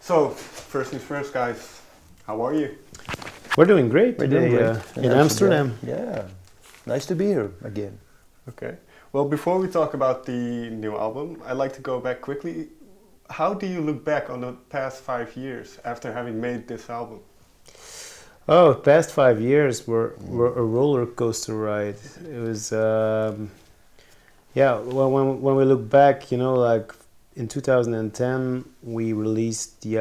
So, first things first, guys. How are you? We're doing great We're today doing great. in Amsterdam. Yeah, nice to be here again. Okay. Well, before we talk about the new album, I'd like to go back quickly. How do you look back on the past 5 years after having made this album? Oh, past 5 years were a roller coaster ride. It was, yeah. When we look back, you know, like in 2010, we released the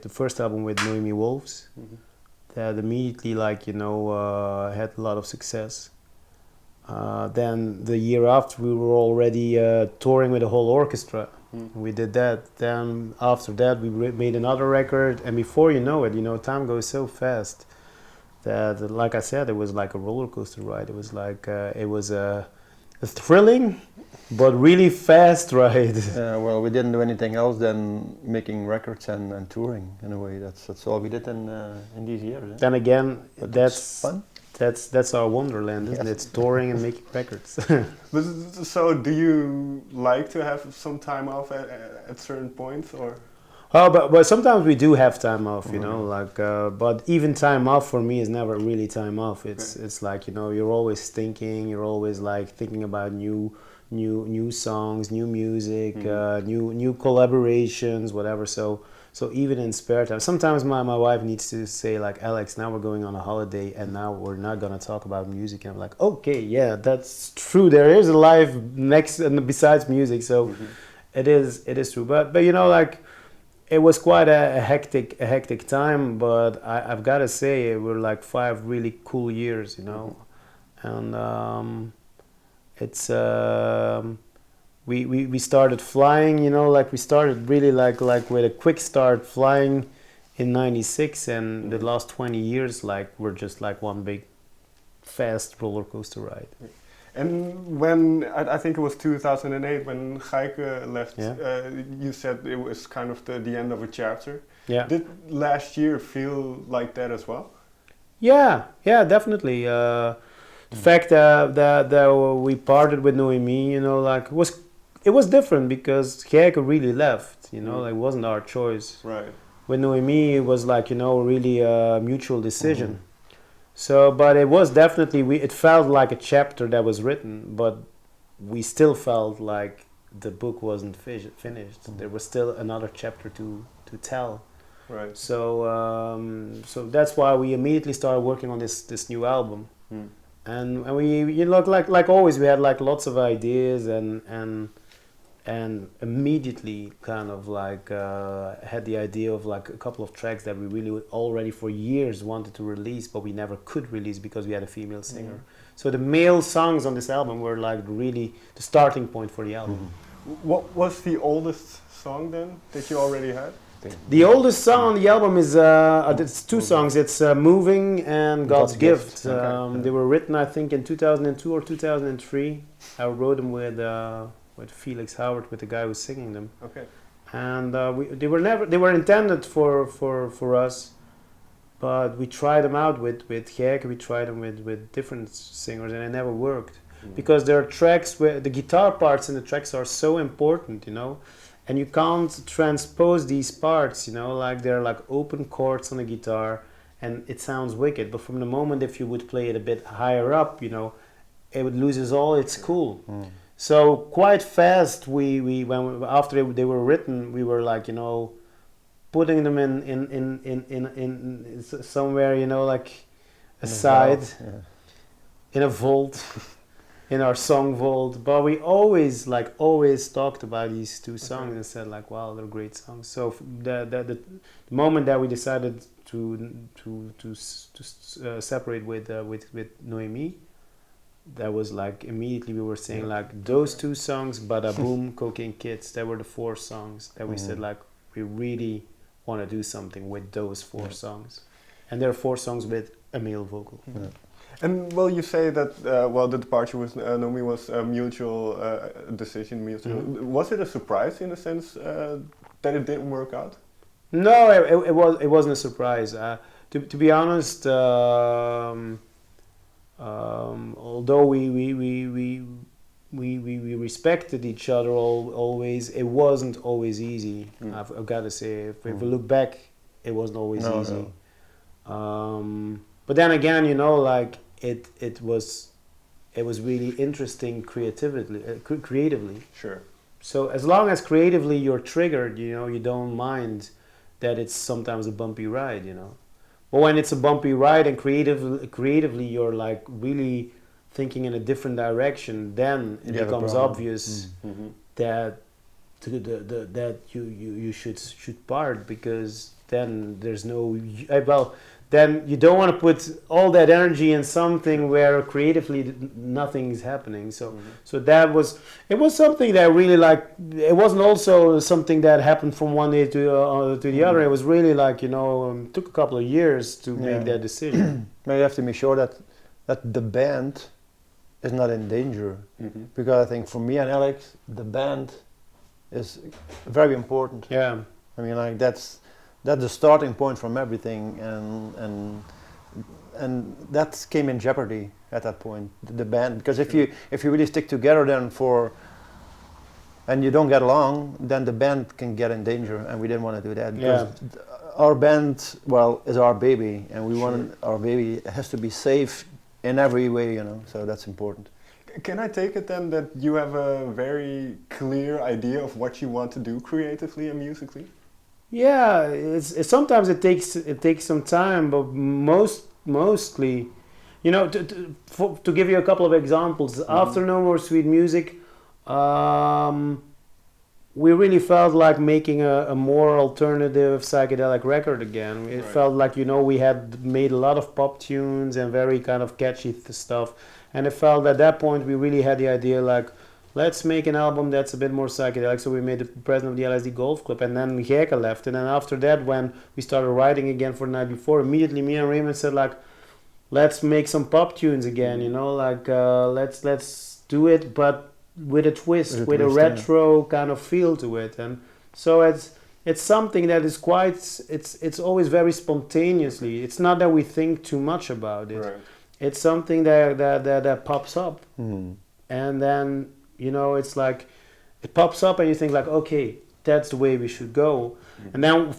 first album with Noémie Wolfs. Mm-hmm. That immediately, like, you know, had a lot of success. Then the year after, we were already touring with a whole orchestra. We did that. Then after that, we made another record, and before you know it, you know, time goes so fast that, like I said, it was like a roller coaster ride. It was like it was a thrilling but really fast ride. Well, we didn't do anything else than making records and touring in a way. That's all we did in these years. Eh? Then again, But that's fun. That's our Wonderland, isn't it? It's touring and making records. So, do you like to have some time off at certain points, or? Oh, but sometimes we do have time off, you know, like. But even time off for me is never really time off. It's like, you know, you're always thinking. You're always like thinking about new songs, new music, new collaborations, whatever. So even in spare time, sometimes my wife needs to say like, Alex, now we're going on a holiday and now we're not gonna talk about music. And I'm like, okay, yeah, that's true. There is a life next and besides music, so it is true. But you know, like, it was quite a hectic time. But I've got to say, it were like 5 really cool years, you know, and it's. We started flying, you know, like we started really like with a quick start flying in '96, and the last 20 years like we're just like one big fast roller coaster ride. And when, I think it was 2008 when Geike left, you said it was kind of the end of a chapter. Yeah. Did last year feel like that as well? Yeah, definitely. The fact that we parted with Noémie, you know, like it was different because Geerts really left, you know, like it wasn't our choice. Right. With Noémie, it was like, you know, really a mutual decision. So, but it was definitely, it felt like a chapter that was written, but we still felt like the book wasn't finished. There was still another chapter to tell. Right. So that's why we immediately started working on this new album. And we, you know, like always, we had like lots of ideas and immediately kind of like had the idea of like a couple of tracks that we really already for years wanted to release, but we never could release because we had a female singer. So the male songs on this album were like really the starting point for the album. What was the oldest song then that you already had? The oldest song on the album is it's 2 songs. It's "Moving" and "God's Gift." They were written, I think, in 2002 or 2003. I wrote them with Felix Howard, with the guy who's singing them. Okay. And they were intended for us, but we tried them out with Geerts. We tried them with different singers, and it never worked because there are tracks where the guitar parts in the tracks are so important, you know. And you can't transpose these parts, you know, like they're like open chords on the guitar and it sounds wicked. But from the moment if you would play it a bit higher up, you know, it would loses all its cool. So quite fast, after they were written, we were like, you know, putting them in somewhere, you know, like aside, in a vault. In our song vault, but we always talked about these 2 songs and said like, wow, they're great songs. So the moment that we decided to separate with Noémie, that was like immediately we were saying like those 2 songs, Badaboum, Cocaine Kids, they were the 4 songs that we said like we really want to do something with those 4 songs, and there are 4 songs with a male vocal. And well, you say that the departure with Noémie was a mutual decision. Was it a surprise in a sense that it didn't work out? No, it wasn't a surprise. To be honest, although we respected each other always. It wasn't always easy. I've got to say, if we look back, it wasn't always easy. No. But then again, you know, like it was really interesting creatively. Sure. So as long as creatively you're triggered, you know, you don't mind that it's sometimes a bumpy ride, you know. But when it's a bumpy ride and creatively you're like really thinking in a different direction, then it becomes obvious that that you should part, because then there's no then you don't want to put all that energy in something where creatively nothing is happening. So so it was something that really, like, it wasn't also something that happened from one day to the other. It was really like, you know, took a couple of years to make that decision. Now you have to make sure that the band is not in danger, because I think for me and Alex, the band is very important. Yeah, I mean, like that's the starting point from everything, and that came in jeopardy at that point, the band, because if you really stick together then and you don't get along, then the band can get in danger, and we didn't want to do that, because our band, well, is our baby, and we want our baby has to be safe in every way, you know, so that's important. Can I take it then that you have a very clear idea of what you want to do creatively and musically? Yeah, it's sometimes it takes some time, but mostly, you know, to give you a couple of examples, after No More Sweet Music, we really felt like making a more alternative psychedelic record again. It felt like, you know, we had made a lot of pop tunes and very kind of catchy stuff, and it felt at that point we really had the idea like, let's make an album that's a bit more psychedelic. So we made the president of the LSD Golf Club, and then Geerts left. And then after that, when we started writing again for the night before, immediately me and Raymond said like, let's make some pop tunes again, you know, like let's do it, but with a twist, with a retro kind of feel to it. And so it's something that is quite, it's always very spontaneously. It's not that we think too much about it. Right. It's something that pops up, and then, you know, it's like it pops up and you think like, okay, that's the way we should go. And then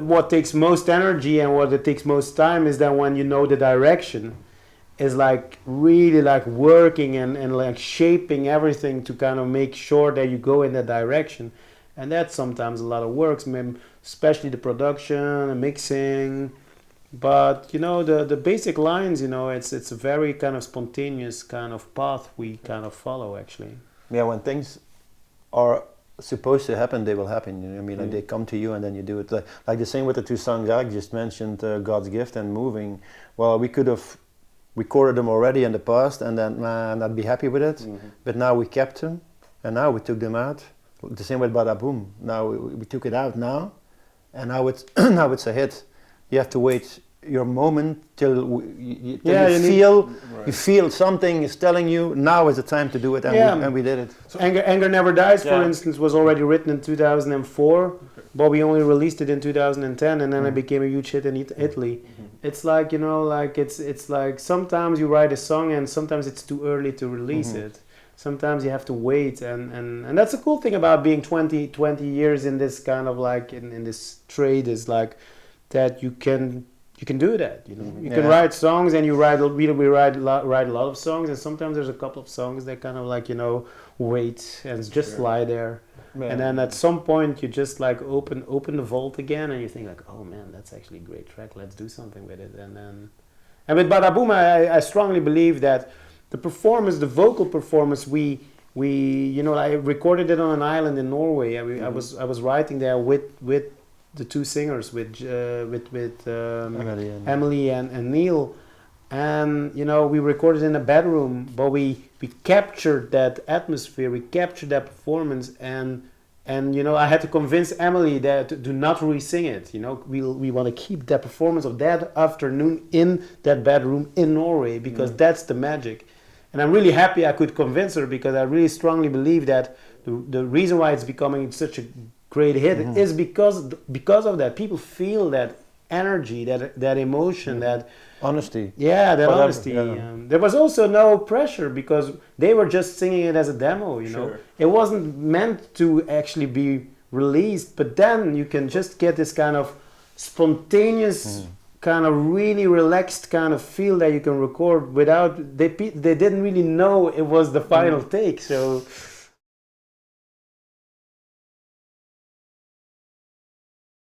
what takes most energy and what it takes most time is that when you know the direction, is like really like working and like shaping everything to kind of make sure that you go in that direction. And that's sometimes a lot of work, especially the production and mixing. But, you know, the basic lines, you know, it's a very kind of spontaneous kind of path we kind of follow, actually. Yeah, when things are supposed to happen, they will happen. You know what I mean? Like they come to you and then you do it. Like the same with the two songs I just mentioned, God's Gift and Moving. Well, we could have recorded them already in the past and then not be happy with it. But now we kept them, and now we took them out. The same with Badaboum. Now we took it out now, and now it's now it's a hit. You have to wait your moment till you feel something is telling you now is the time to do it, and we did it. So Anger Never Dies, for instance, was already written in 2004, but we only released it in 2010, and then it became a huge hit in Italy. It's like, you know, like it's like sometimes you write a song and sometimes it's too early to release it. Sometimes you have to wait, and that's the cool thing about being 20 years in this kind of like in this trade, is like that you can do that, you know. You can write songs, and you write a lot of songs, and sometimes there's a couple of songs that kind of like, you know, wait and just lie there. Man. And then at some point you just like open the vault again, and you think like, oh man, that's actually a great track, let's do something with it. And with Badaboum, I strongly believe that the performance, the vocal performance, we you know, I recorded it on an island in Norway. I was writing there with the two singers, with Emily and Neil, and you know, we recorded in a bedroom, but we captured that atmosphere, we captured that performance, and you know, I had to convince Emily that to not re-sing it. You know, we want to keep that performance of that afternoon in that bedroom in Norway, because that's the magic. And I'm really happy I could convince her, because I really strongly believe that the reason why it's becoming such a great hit is because of that. People feel that energy, that emotion, that Honesty. that Whatever, honesty. yeah. There was also no pressure because they were just singing it as a demo, you know. Sure. It wasn't meant to actually be released, but then you can just get this kind of spontaneous, kind of really relaxed kind of feel that you can record without, they didn't really know it was the final take, so